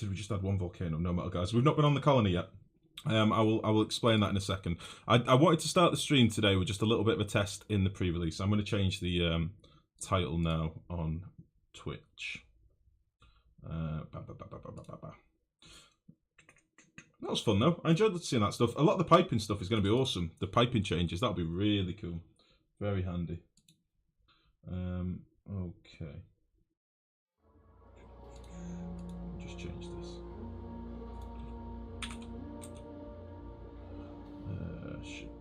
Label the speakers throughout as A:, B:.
A: did we just add one volcano? No matter, guys. We've not been on the colony yet. I will explain that in a second. I wanted to start the stream today with just a little bit of a test in the pre-release. I'm going to change the title now on Twitch. That was fun though. I enjoyed seeing that stuff. A lot of the piping stuff is going to be awesome. The piping changes, that'll be really cool. Very handy. Okay. Just change this. Shit.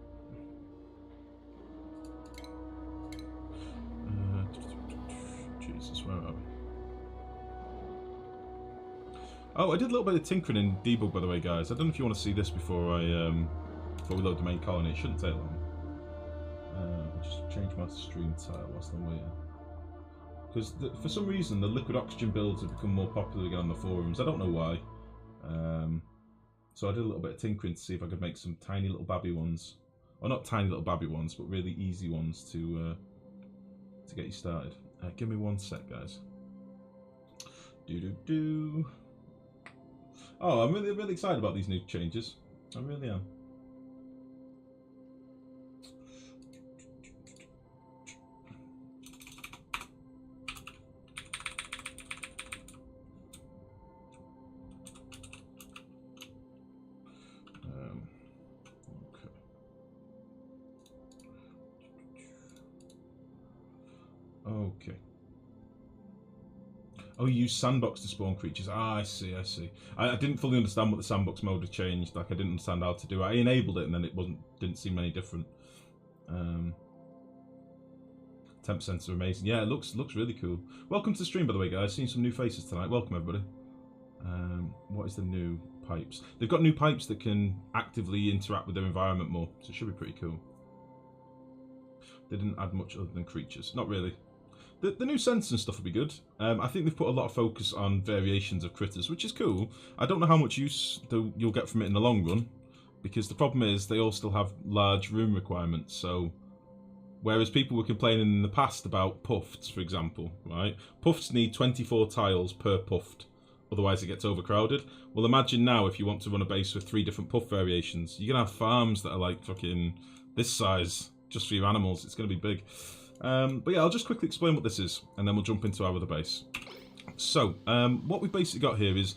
A: Jesus, where are we? Oh, I did a little bit of tinkering in debug, by the way, guys. I don't know if you want to see this before we load the main colony. It shouldn't take long. I'll just change my stream title whilst I'm waiting. Because for some reason, the liquid oxygen builds have become more popular again on the forums. I don't know why. So I did a little bit of tinkering to see if I could make some tiny little babby ones. Or not tiny little babby ones, but really easy ones to get you started. Give me 1 sec, guys. Oh, I'm really excited about these new changes. I really am. Okay. Oh, you use sandbox to spawn creatures. Ah, I see. I didn't fully understand what the sandbox mode had changed. Like, I didn't understand how to do it. I enabled it and then it didn't seem any different. Temp sensor, amazing. Yeah, it looks really cool. Welcome to the stream, by the way, guys. Seen some new faces tonight. Welcome, everybody. What is the new pipes? They've got new pipes that can actively interact with their environment more, so it should be pretty cool. They didn't add much other than creatures. Not really. The new sensors and stuff will be good. I think they've put a lot of focus on variations of critters, which is cool. I don't know how much use you'll get from it in the long run, because the problem is they all still have large room requirements. So, whereas people were complaining in the past about puffs, for example, right? Puffs need 24 tiles per puffed, otherwise it gets overcrowded. Well, imagine now if you want to run a base with 3 different puff variations. You're going to have farms that are like fucking this size, just for your animals. It's going to be big. But yeah, I'll just quickly explain what this is, and then we'll jump into our other base. So, what we've basically got here is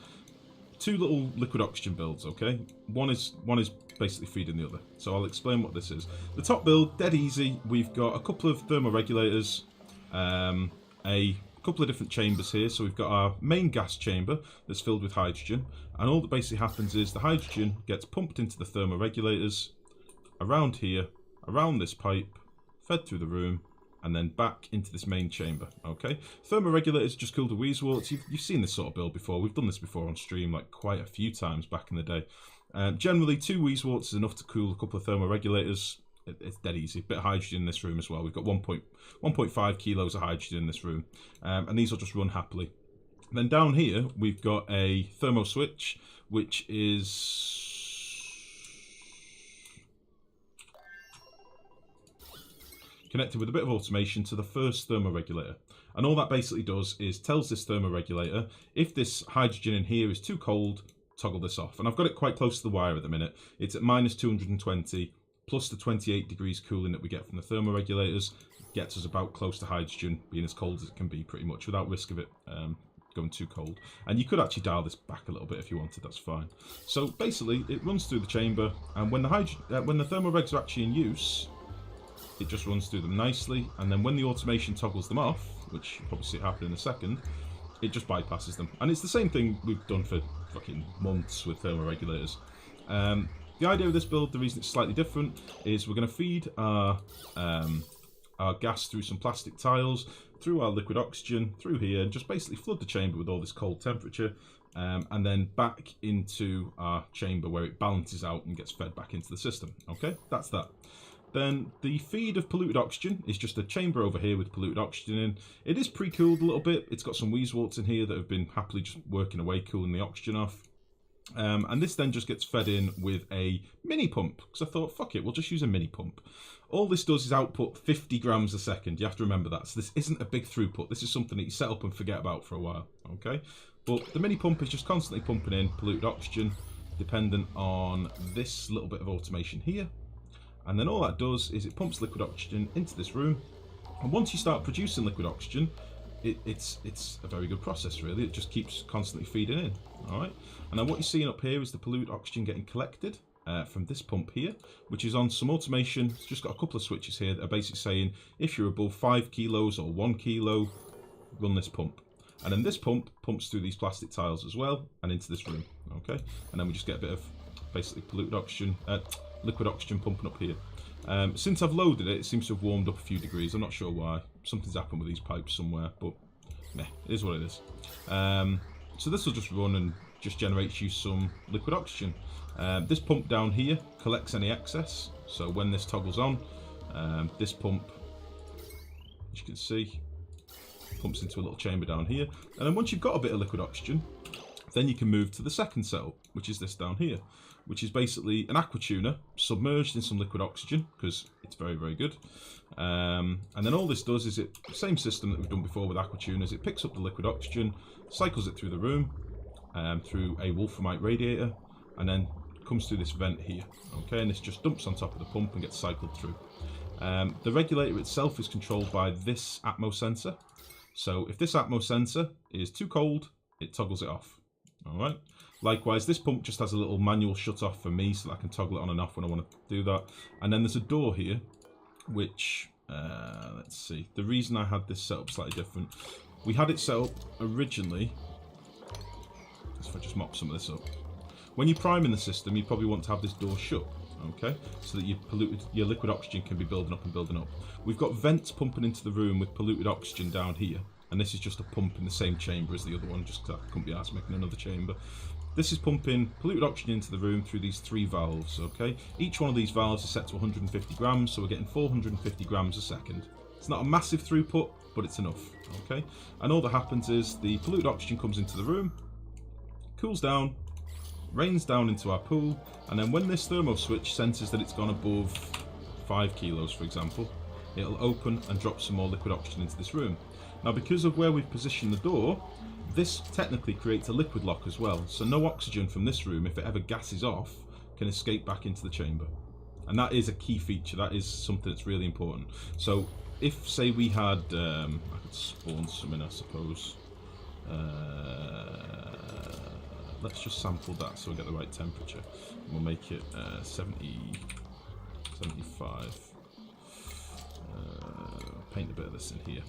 A: 2 little liquid oxygen builds, okay? One is basically feeding the other. So I'll explain what this is. The top build, dead easy. We've got a couple of thermoregulators, a couple of different chambers here. So we've got our main gas chamber that's filled with hydrogen, and all that basically happens is the hydrogen gets pumped into the thermoregulators, around here, around this pipe, fed through the room, and then back into this main chamber, okay? Thermoregulators just cooled the Weezeworts. You've seen this sort of build before. We've done this before on stream like quite a few times back in the day. Generally, 2 Weezeworts is enough to cool a couple of thermoregulators. It's dead easy. Bit of hydrogen in this room as well. We've got 1.5 kilos of hydrogen in this room. And these will just run happily. And then down here, we've got a thermo switch, which is connected with a bit of automation to the first thermoregulator. And all that basically does is tells this thermoregulator, if this hydrogen in here is too cold, toggle this off. And I've got it quite close to the wire at the minute. It's at minus 220, plus the 28 degrees cooling that we get from the thermoregulators. Gets us about close to hydrogen, being as cold as it can be pretty much, without risk of it going too cold. And you could actually dial this back a little bit if you wanted, that's fine. So basically, it runs through the chamber, and when the thermoregs are actually in use, it just runs through them nicely, and then when the automation toggles them off, which you'll probably see it happen in a second, it just bypasses them. And it's the same thing we've done for fucking months with thermoregulators. The idea of this build, the reason it's slightly different, is we're going to feed our gas through some plastic tiles, through our liquid oxygen, through here, and just basically flood the chamber with all this cold temperature, and then back into our chamber where it balances out and gets fed back into the system. Okay, that's that. Then the feed of polluted oxygen is just a chamber over here with polluted oxygen in. It is pre-cooled a little bit. It's got some Weezeworts in here that have been happily just working away, cooling the oxygen off. And this then just gets fed in with a mini pump, because I thought, fuck it, we'll just use a mini pump. All this does is output 50 grams a second. You have to remember that. So this isn't a big throughput. This is something that you set up and forget about for a while. Okay. But the mini pump is just constantly pumping in polluted oxygen, dependent on this little bit of automation here. And then all that does is it pumps liquid oxygen into this room. And once you start producing liquid oxygen, it's a very good process, really. It just keeps constantly feeding in. All right. And then what you're seeing up here is the polluted oxygen getting collected from this pump here, which is on some automation. It's just got a couple of switches here that are basically saying if you're above 5 kilos or 1 kilo, run this pump. And then this pump pumps through these plastic tiles as well and into this room. Okay. And then we just get a bit of basically polluted oxygen, liquid oxygen pumping up here. Since I've loaded it, it seems to have warmed up a few degrees. I'm not sure why. Something's happened with these pipes somewhere, but meh, it is what it is. So this will just run and just generates you some liquid oxygen. This pump down here collects any excess. So when this toggles on, this pump, as you can see, pumps into a little chamber down here. And then once you've got a bit of liquid oxygen, then you can move to the second setup, which is this down here, which is basically an aqua tuner submerged in some liquid oxygen, because it's very, very good. And then all this does is same system that we've done before with aqua tuners, it picks up the liquid oxygen, cycles it through the room, through a wolframite radiator, and then comes through this vent here. Okay, and this just dumps on top of the pump and gets cycled through. The regulator itself is controlled by this Atmo sensor. So if this Atmo sensor is too cold, it toggles it off. Alright. Likewise, this pump just has a little manual shut off for me so that I can toggle it on and off when I want to do that. And then there's a door here, which, let's see. The reason I had this set up slightly different, we had it set up originally. If I just mop some of this up. When you're priming the system, you probably want to have this door shut. Okay, so that your liquid oxygen can be building up and building up. We've got vents pumping into the room with polluted oxygen down here, and this is just a pump in the same chamber as the other one, just because I couldn't be arsed making another chamber. This is pumping polluted oxygen into the room through these 3 valves, okay? Each one of these valves is set to 150 grams, so we're getting 450 grams a second. It's not a massive throughput, but it's enough, okay? And all that happens is the polluted oxygen comes into the room, cools down, rains down into our pool, and then when this thermo switch senses that it's gone above 5 kilos, for example, it'll open and drop some more liquid oxygen into this room. Now, because of where we've positioned the door, this technically creates a liquid lock as well, so no oxygen from this room, if it ever gases off, can escape back into the chamber. And that is a key feature, that is something that's really important. So if, say, we had, I could spawn some in, I suppose. Let's just sample that so we get the right temperature. We'll make it 70, 75. Paint a bit of this in here.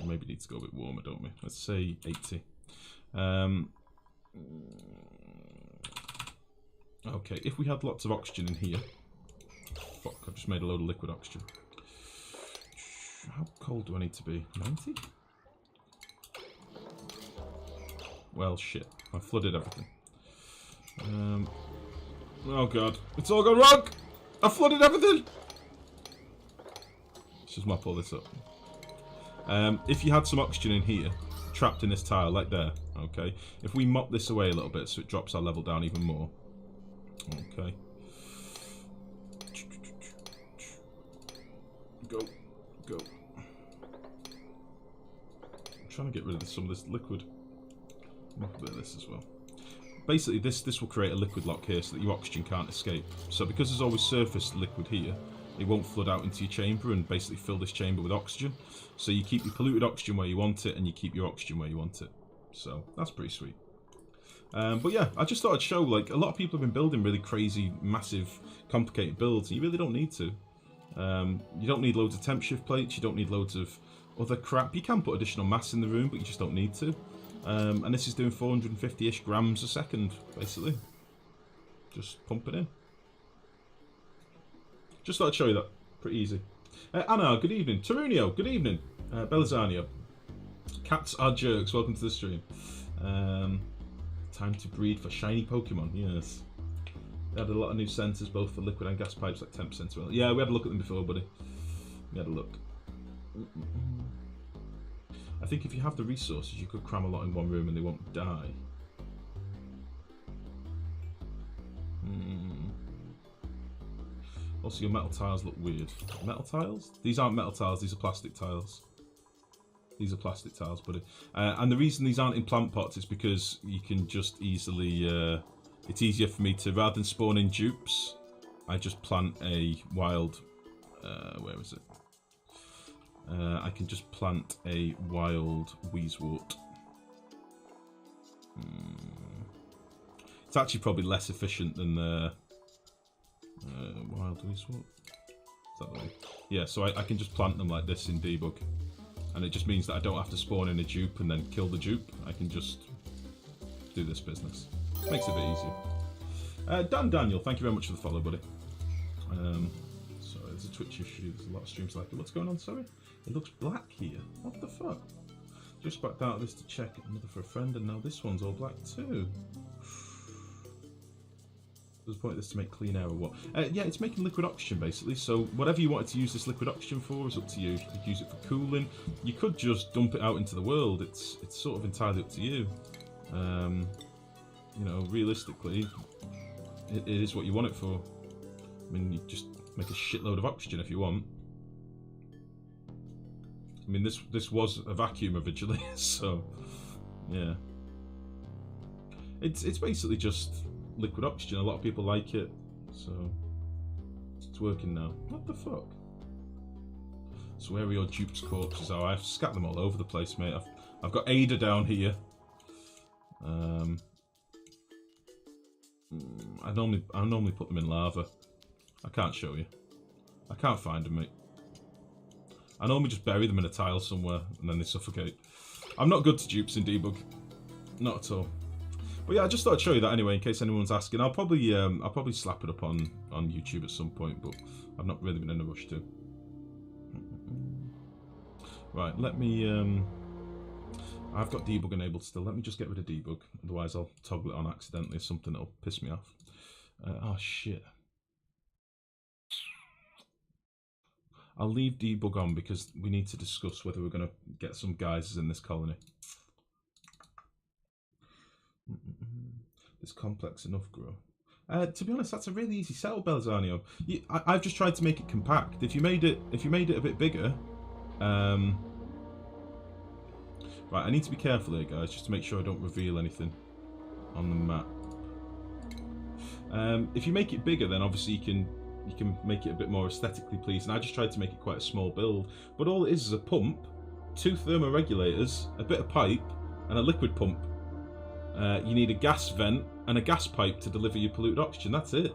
A: Maybe need to go a bit warmer, don't we? Let's say 80. Okay, if we had lots of oxygen in here. Fuck, I've just made a load of liquid oxygen. How cold do I need to be? 90? Well, shit. I flooded everything. Oh god. It's all gone wrong! I flooded everything! Let's just mop all this up. If you had some oxygen in here, trapped in this tile, like there, okay? If we mop this away a little bit so it drops our level down even more. Okay. Go. Go. I'm trying to get rid of some of this liquid. Mop a bit of this as well. Basically, this will create a liquid lock here so that your oxygen can't escape. So because there's always surface liquid here, it won't flood out into your chamber and basically fill this chamber with oxygen. So you keep your polluted oxygen where you want it, and you keep your oxygen where you want it. So that's pretty sweet. But yeah, I just thought I'd show, like, a lot of people have been building really crazy, massive, complicated builds, and you really don't need to. You don't need loads of temp shift plates, you don't need loads of other crap. You can put additional mass in the room, but you just don't need to. And this is doing 450-ish grams a second, basically. Just pump it in. Just thought I'd show you that. Pretty easy. Anna, good evening. Tarunio, good evening. Belizania. Cats are jerks. Welcome to the stream. Time to breed for shiny Pokemon. Yes. We had a lot of new sensors, both for liquid and gas pipes, like 10%. Well, yeah, we had a look at them before, buddy. We had a look. I think if you have the resources, you could cram a lot in one room and they won't die. Also, your metal tiles look weird. Metal tiles? These aren't metal tiles, these are plastic tiles. These are plastic tiles, buddy. And the reason these aren't in plant pots is because you can just easily... it's easier for me to, rather than spawn in dupes, I just plant a wild... where is it? I can just plant a wild wheezewort. It's actually probably less efficient than the wild wheezewort. Is that the way? Yeah, so I can just plant them like this in debug. And it just means that I don't have to spawn in a dupe and then kill the dupe. I can just do this business. Makes it a bit easier. Dan Daniel, thank you very much for the follow, buddy. Sorry, there's a Twitch issue. There's a lot of streams like it. What's going on, sorry? It looks black here. What the fuck? Just backed out of this to check another for a friend, and now this one's all black too. There's a point this to make clean air or what? Yeah, it's making liquid oxygen basically. So whatever you wanted to use this liquid oxygen for is up to you. You could use it for cooling. You could just dump it out into the world. It's sort of entirely up to you. You know, realistically, it is what you want it for. I mean, you just make a shitload of oxygen if you want. I mean, this was a vacuum originally, so yeah. It's basically just liquid oxygen. A lot of people like it, so it's working now. What the fuck? So where are your dupes corpses? Oh, I've scattered them all over the place, mate. I've got Ada down here. I normally put them in lava. I can't show you. I can't find them, mate. I normally just bury them in a tile somewhere and then they suffocate. I'm not good to dupes in debug, not at all. But yeah, I just thought I'd show you that anyway, in case anyone's asking. I'll probably slap it up on YouTube at some point, but I've not really been in a rush to. Right, let me. I've got debug enabled still. Let me just get rid of debug, otherwise I'll toggle it on accidentally. Something that'll piss me off. Oh shit. I'll leave debug on because we need to discuss whether we're going to get some geysers in this colony. It's complex enough, grow. To be honest, that's a really easy setup, Belzanio. I've just tried to make it compact. If you made it a bit bigger, right, I need to be careful here, guys, just to make sure I don't reveal anything on the map. If you make it bigger, then obviously you can make it a bit more aesthetically pleasing. I just tried to make it quite a small build, but all it is a pump, 2 thermoregulators, a bit of pipe, and a liquid pump. You need a gas vent and a gas pipe to deliver your polluted oxygen. That's it.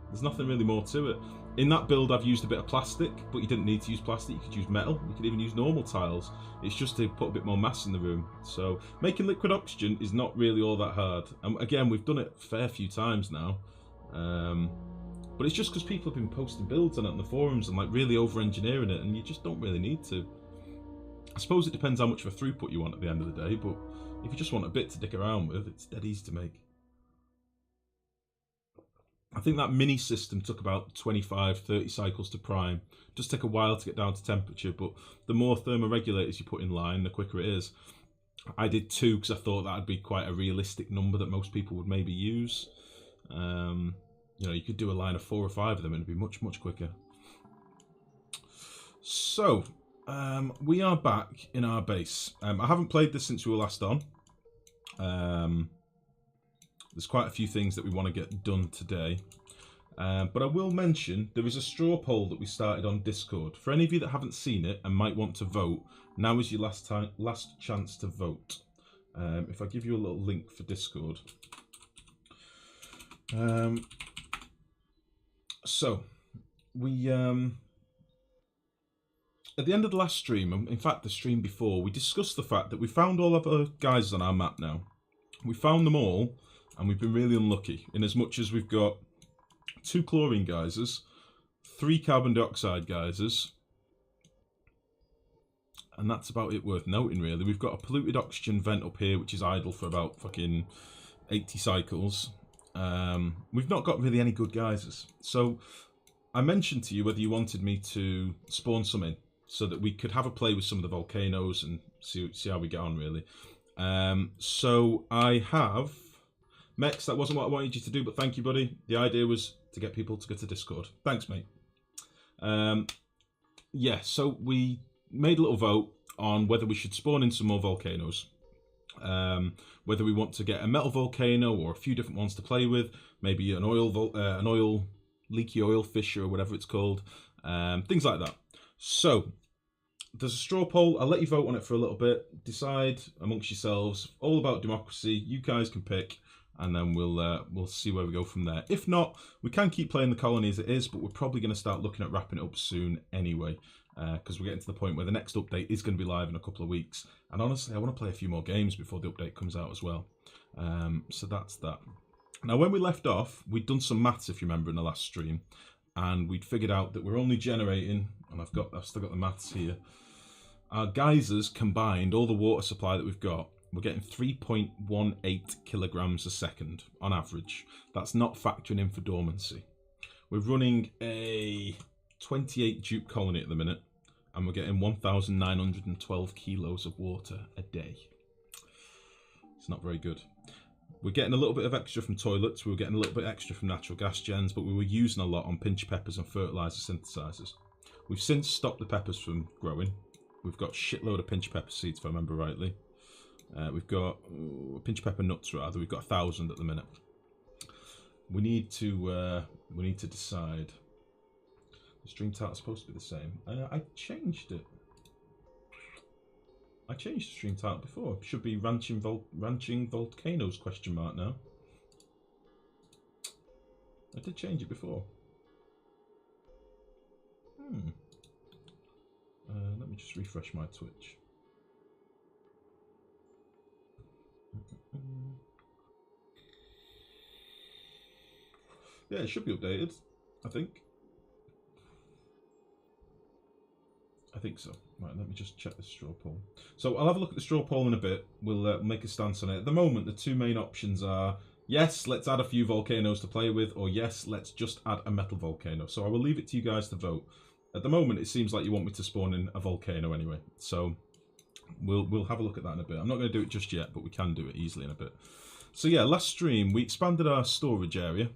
A: There's nothing really more to it. In that build, I've used a bit of plastic, but you didn't need to use plastic. You could use metal. You could even use normal tiles. It's just to put a bit more mass in the room. So making liquid oxygen is not really all that hard. And again, we've done it a fair few times now. But it's just because people have been posting builds on it on the forums and like really over-engineering it, and you just don't really need to. I suppose it depends how much of a throughput you want at the end of the day, but if you just want a bit to dick around with, it's dead easy to make. I think that mini system took about 25-30 cycles to prime. It does take a while to get down to temperature, but the more thermoregulators you put in line, the quicker it is. I did 2 because I thought that'd be quite a realistic number that most people would maybe use. You know, you could do a line of 4 or 5 of them and it'd be much, much quicker. So, we are back in our base. I haven't played this since we were last on. There's quite a few things that we want to get done today. But I will mention, there is a straw poll that we started on Discord. For any of you that haven't seen it and might want to vote, now is your last chance to vote. If I give you a little link for Discord. So, we, at the end of the last stream, in fact the stream before, we discussed the fact that we found all of our geysers on our map now. We found them all, and we've been really unlucky, in as much as we've got 2 chlorine geysers, 3 carbon dioxide geysers, and that's about it worth noting, really. We've got a polluted oxygen vent up here, which is idle for about fucking 80 cycles. We've not got really any good geysers. So I mentioned to you whether you wanted me to spawn some in so that we could have a play with some of the volcanoes and see how we get on, really. So I have... Mex, that wasn't what I wanted you to do, but thank you, buddy. The idea was to get people to go to Discord. Thanks, mate. Yeah, so we made a little vote on whether we should spawn in some more volcanoes. Whether we want to get a metal volcano or a few different ones to play with, maybe an leaky oil fisher or whatever it's called, things like that. So there's a straw poll. I'll let you vote on it for a little bit. Decide amongst yourselves. All about democracy. You guys can pick, and then we'll see where we go from there. If not, we can keep playing the colony as it is, but we're probably going to start looking at wrapping it up soon anyway, because we're getting to the point where the next update is going to be live in a couple of weeks. And honestly, I want to play a few more games before the update comes out as well. So that's that. Now, when we left off, we'd done some maths, if you remember, in the last stream, and we'd figured out that we're only generating, and I've still got the maths here. Our geysers combined, all the water supply that we've got, we're getting 3.18 kilograms a second on average. That's not factoring in for dormancy. We're running a 28 dupe colony at the minute, and we're getting 1,912 kilos of water a day. It's not very good. We're getting a little bit of extra from toilets, we were getting a little bit extra from natural gas gens, but we were using a lot on pinch peppers and fertiliser synthesizers. We've since stopped the peppers from growing. We've got a shitload of pinch pepper seeds, if I remember rightly. We've got pinch pepper nuts, rather. We've got 1,000 at the minute. We need to decide. The stream title's supposed to be the same. I changed it. I changed the stream title before. It should be Ranching Volcanoes ? Now. I did change it before. Let me just refresh my Twitch. Yeah, it should be updated, I think. I think so. Right, let me just check the straw poll. So I'll have a look at the straw poll in a bit. We'll make a stance on it. At the moment, the two main options are, yes, let's add a few volcanoes to play with, or yes, let's just add a metal volcano. So I will leave it to you guys to vote. At the moment, it seems like you want me to spawn in a volcano anyway. So we'll have a look at that in a bit. I'm not going to do it just yet, but we can do it easily in a bit. So yeah, last stream, we expanded our storage area.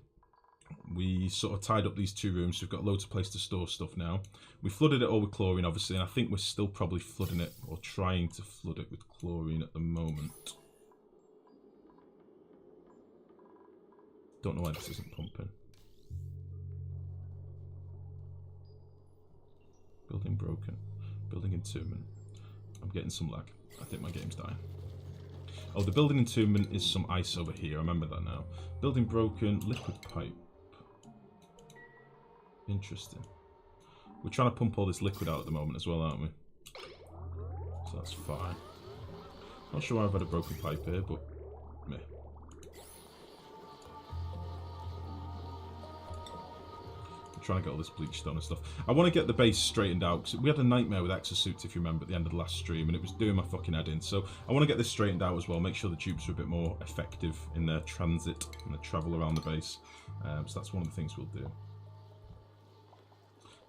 A: We sort of tied up these two rooms. So we've got loads of place to store stuff now. We flooded it all with chlorine, obviously, and I think we're still probably flooding it, or trying to flood it with chlorine at the moment. Don't know why this isn't pumping. Building broken. Building entombment. I'm getting some lag. I think my game's dying. Oh, the building entombment is some ice over here. I remember that now. Building broken. Liquid pipe. Interesting. We're trying to pump all this liquid out at the moment as well, aren't we? So that's fine. Not sure why I've had a broken pipe here, but meh. I'm trying to get all this bleached on and stuff. I want to get the base straightened out, because we had a nightmare with exosuits, if you remember, at the end of the last stream, and it was doing my fucking head in. So I want to get this straightened out as well, make sure the dupes are a bit more effective in their transit and their travel around the base. So that's one of the things we'll do.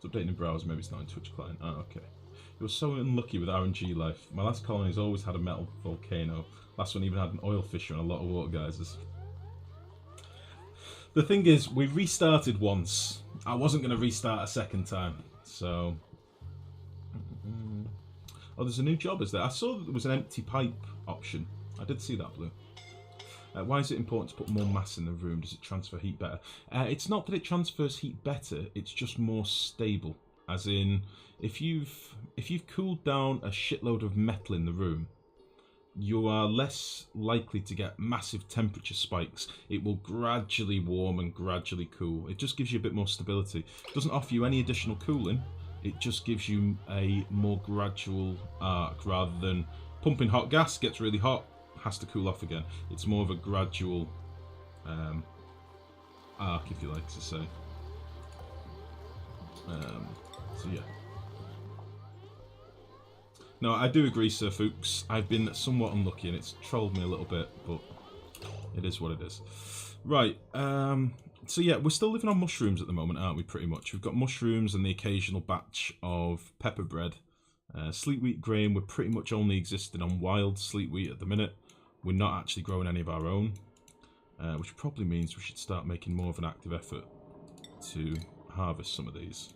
A: It's updating in browser, maybe it's not in Twitch client. Ah, okay. You were so unlucky with RNG life. My last colony's always had a metal volcano. Last one even had an oil fisher and a lot of water geysers. The thing is, we restarted once. I wasn't going to restart a second time, so... Oh, there's a new job, is there? I saw that there was an empty pipe option. I did see that, Blue. Why is it important to put more mass in the room? Does it transfer heat better? It's not that it transfers heat better, it's just more stable. As in, if you've cooled down a shitload of metal in the room, you are less likely to get massive temperature spikes. It will gradually warm and gradually cool. It just gives you a bit more stability. It doesn't offer you any additional cooling. It just gives you a more gradual arc, rather than pumping hot gas, gets really hot, has to cool off again. It's more of a gradual arc, if you like to say. So yeah. No, I do agree, Sir Fuchs. I've been somewhat unlucky and it's trolled me a little bit, but it is what it is. Right, so yeah, we're still living on mushrooms at the moment, aren't we, pretty much? We've got mushrooms and the occasional batch of pepper bread. Sleet wheat grain, we're pretty much only existing on wild sleet wheat at the minute. We're not actually growing any of our own, which probably means we should start making more of an active effort to harvest some of these.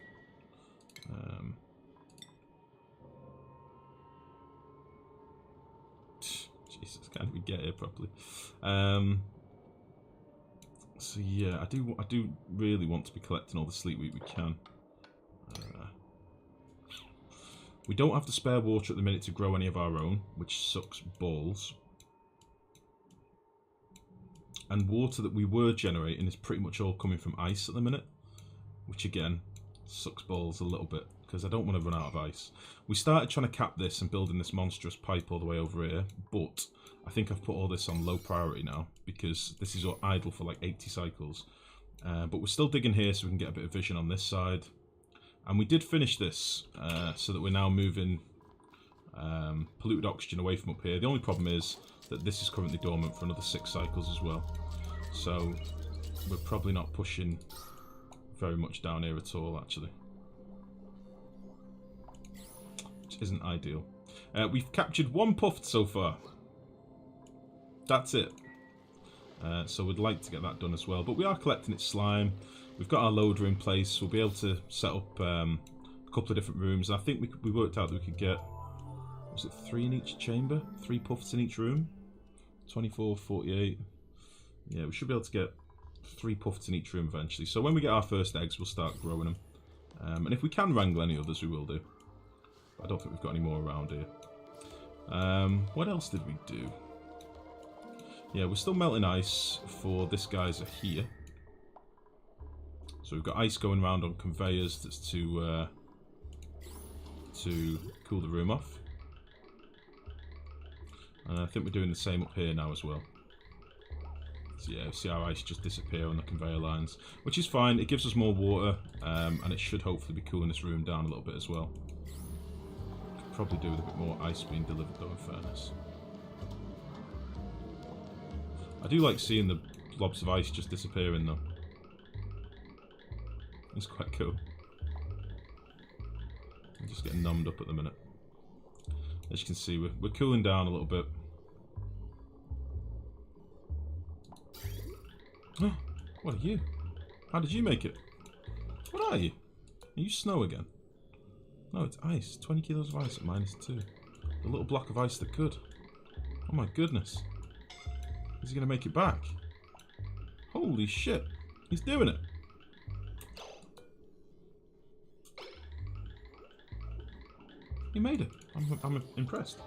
A: Jesus, can't even get here properly. So yeah, I do really want to be collecting all the sleep wheat we can. We don't have the spare water at the minute to grow any of our own, which sucks balls. And water that we were generating is pretty much all coming from ice at the minute, which again sucks balls a little bit because I don't want to run out of ice. We started trying to cap this and building this monstrous pipe all the way over here, but I think I've put all this on low priority now because this is all idle for like 80 cycles. But we're still digging here so we can get a bit of vision on this side. And we did finish this so that we're now moving polluted oxygen away from up here. The only problem is that this is currently dormant for another 6 cycles as well. So we're probably not pushing very much down here at all, actually. Which isn't ideal. We've captured 1 puffed so far. That's it. So we'd like to get that done as well. But we are collecting its slime. We've got our loader in place. We'll be able to set up a couple of different rooms. I think we worked out that we could get, was it 3 in each chamber? 3 puffs in each room? 24, 48. Yeah, we should be able to get 3 puffs in each room eventually. So when we get our first eggs, we'll start growing them. And if we can wrangle any others, we will do. But I don't think we've got any more around here. What else did we do? Yeah, we're still melting ice for this geyser here. So we've got ice going around on conveyors that's to cool the room off. And I think we're doing the same up here now as well. So yeah, see our ice just disappear on the conveyor lines, which is fine. It gives us more water, and it should hopefully be cooling this room down a little bit as well. Could probably do with a bit more ice being delivered though, in fairness. I do like seeing the blobs of ice just disappearing though. It's quite cool. I'm just getting numbed up at the minute. As you can see, we're cooling down a little bit. What are you? How did you make it? What are you? Are you snow again? No, it's ice. 20 kilos of ice at -2. The little block of ice that could. Oh my goodness. Is he going to make it back? Holy shit. He's doing it. He made it. I'm impressed.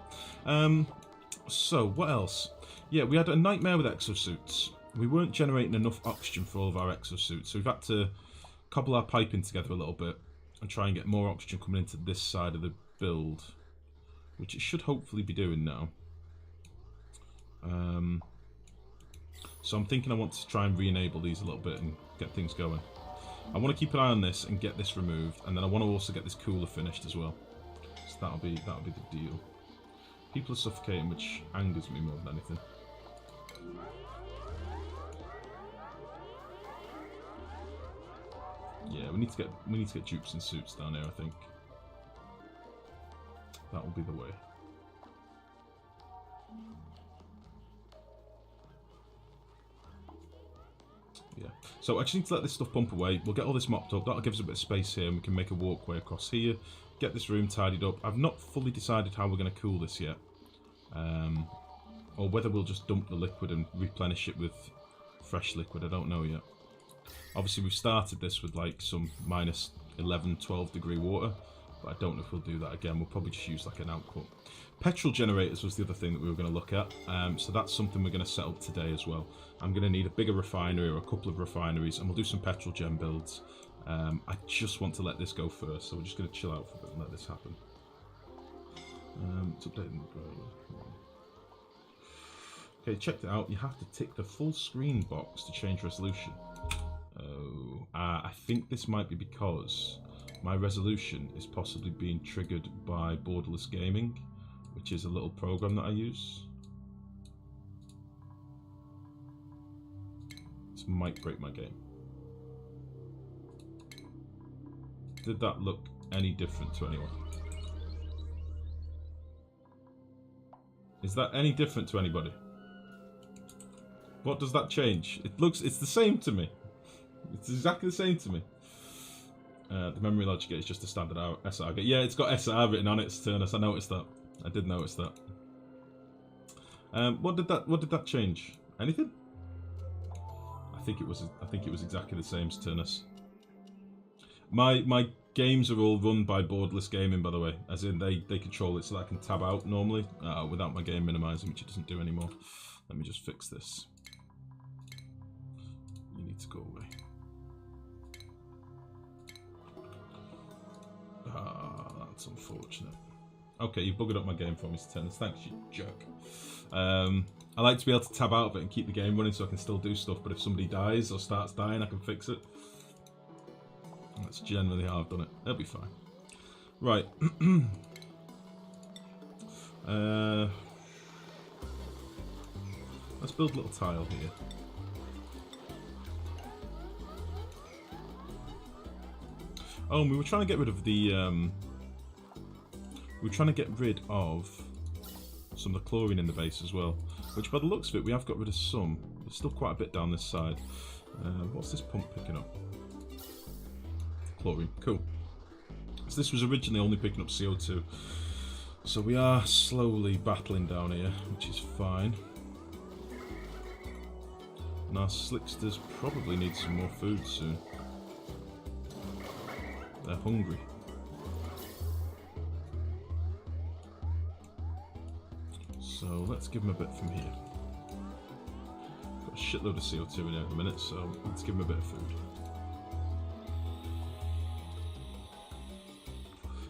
A: So, what else? Yeah, we had a nightmare with exosuits. We weren't generating enough oxygen for all of our exosuits, so we've had to cobble our piping together a little bit and try and get more oxygen coming into this side of the build, which it should hopefully be doing now. So I'm thinking I want to try and re-enable these a little bit and get things going. I want to keep an eye on this and get this removed, and then I want to also get this cooler finished as well. So that'll be the deal. People are suffocating, which angers me more than anything. Yeah, we need to get dupes and suits down here, I think. That will be the way. Yeah. So I just need to let this stuff pump away. We'll get all this mopped up. That'll give us a bit of space here, and we can make a walkway across here. Get this room tidied up. I've not fully decided how we're going to cool this yet. Or whether we'll just dump the liquid and replenish it with fresh liquid. I don't know yet. Obviously, we've started this with like some -11, 12 degree water, but I don't know if we'll do that again. We'll probably just use like an output. Petrol generators was the other thing that we were going to look at, so that's something we're going to set up today as well. I'm going to need a bigger refinery or a couple of refineries, and we'll do some petrol gen builds. I just want to let this go first, so we're just going to chill out for a bit and let this happen. It's updating the browser. Okay, checked it out. You have to tick the full screen box to change resolution. Oh, I think this might be because my resolution is possibly being triggered by Borderless Gaming, which is a little program that I use. This might break my game. Did that look any different to anyone? Is that any different to anybody? What does that change? It's the same to me. It's exactly the same to me. The memory logic gate is just a standard SR gate. Yeah, it's got SR written on its Turnus. I noticed that. I did notice that. What did that change? Anything? I think it was exactly the same as Turnus. My games are all run by Borderless Gaming, by the way, as in they control it so that I can tab out normally without my game minimizing, which it doesn't do anymore. Let me just fix this. You need to go away. Ah, that's unfortunate. Okay, you buggered up my game for me, Turnus. Thanks, you jerk. I like to be able to tab out of it and keep the game running so I can still do stuff, but if somebody dies or starts dying, I can fix it. That's generally how I've done it. It'll be fine. Right. Let's build a little tile here. Oh, and we were trying to get rid of the... we were trying to get rid of some of the chlorine in the base as well. Which, by the looks of it, we have got rid of some. There's still quite a bit down this side. What's this pump picking up? Chlorine. Cool. So this was originally only picking up CO2. So we are slowly battling down here, which is fine. And our slicksters probably need some more food soon. They're hungry. So let's give them a bit from here. Got a shitload of CO2 in here in a minute, so let's give them a bit of food.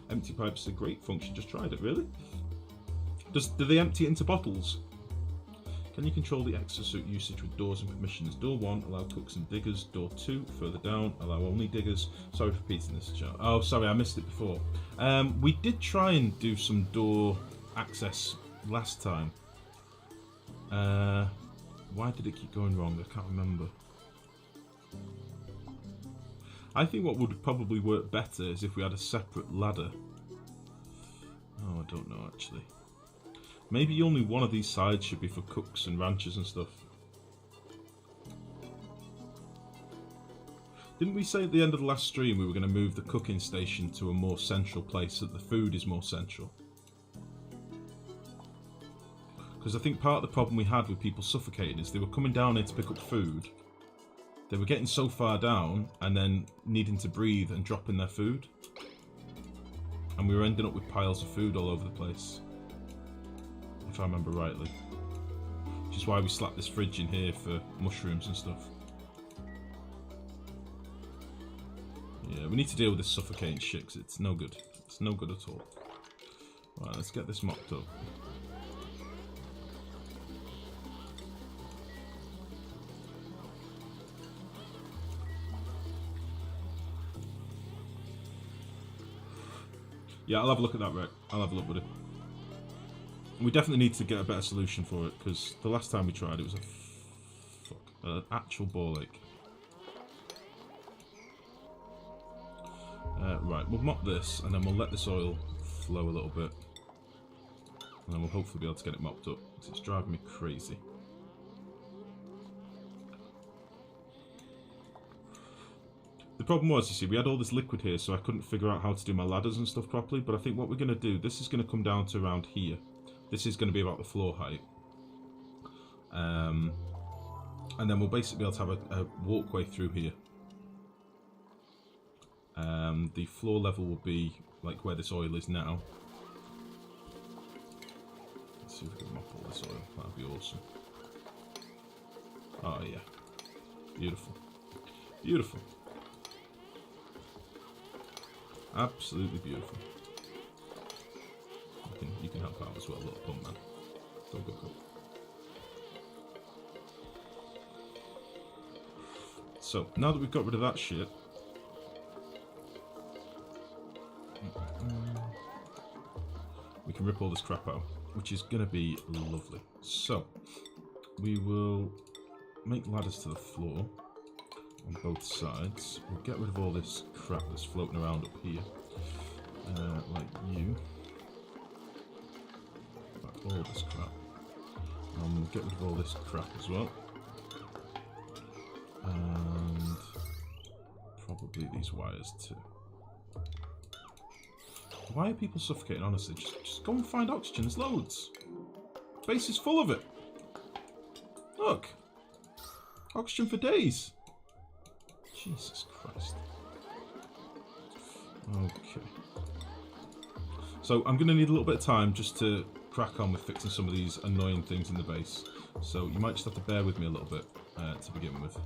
A: Empty pipes are a great function, just tried it, really? Do they empty it into bottles? Can you control the exosuit usage with doors and permissions? Door 1, allow cooks and diggers. Door 2, further down, allow only diggers. Sorry for repeating this, Joe. Oh, sorry, I missed it before. We did try and do some door access last time. Why did it keep going wrong? I can't remember. I think what would probably work better is if we had a separate ladder. Oh, I don't know actually. Maybe only one of these sides should be for cooks and ranchers and stuff. Didn't we say at the end of the last stream we were going to move the cooking station to a more central place so that the food is more central? Because I think part of the problem we had with people suffocating is they were coming down here to pick up food. They were getting so far down and then needing to breathe and dropping their food. And we were ending up with piles of food all over the place. If I remember rightly. Which is why we slapped this fridge in here for mushrooms and stuff. Yeah, we need to deal with this suffocating shit because it's no good. It's no good at all. Right, let's get this mopped up. Yeah, I'll have a look at that, Rick. I'll have a look with it. We definitely need to get a better solution for it, because the last time we tried it was an actual ball ache. Right, we'll mop this, and then we'll let this oil flow a little bit. And then we'll hopefully be able to get it mopped up, because it's driving me crazy. The problem was, you see, we had all this liquid here, so I couldn't figure out how to do my ladders and stuff properly, but I think what we're going to do, this is going to come down to around here. This is going to be about the floor height. And then we'll basically be able to have a walkway through here. The floor level will be like where this oil is now. Let's see if we can mop all this oil, that'd be awesome. Oh yeah, beautiful. Beautiful. Absolutely beautiful. You can help out as well, little pump man. Go, go, go. So, now that we've got rid of that shit, we can rip all this crap out, which is going to be lovely. So, we will make ladders to the floor on both sides. We'll get rid of all this crap that's floating around up here, like you. All this crap. And we'll get rid of all this crap as well. And probably these wires too. Why are people suffocating, honestly? Just go and find oxygen, there's loads. Base is full of it. Look. Oxygen for days. Jesus Christ. Okay. So I'm going to need a little bit of time just to crack on with fixing some of these annoying things in the base. So you might just have to bear with me a little bit to begin with.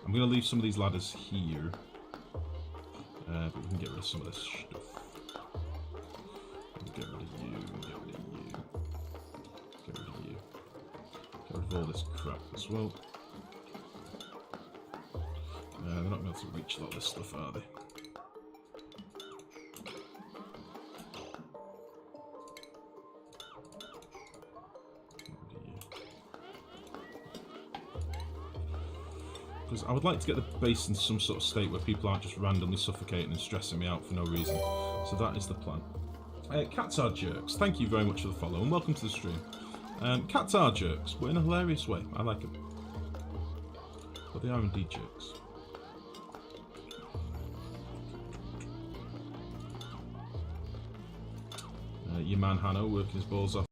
A: I'm going to leave some of these ladders here. But we can get rid of some of this stuff. Get rid of you, get rid of you. Get rid of you. Get rid of all this crap as well. They're not going to be able to reach a lot of this stuff, are they? Because I would like to get the base in some sort of state where people aren't just randomly suffocating and stressing me out for no reason. So that is the plan. Cats are jerks. Thank you very much for the follow and welcome to the stream. Cats are jerks, but in a hilarious way. I like them. But they are indeed jerks. Your man Hanno working his balls off.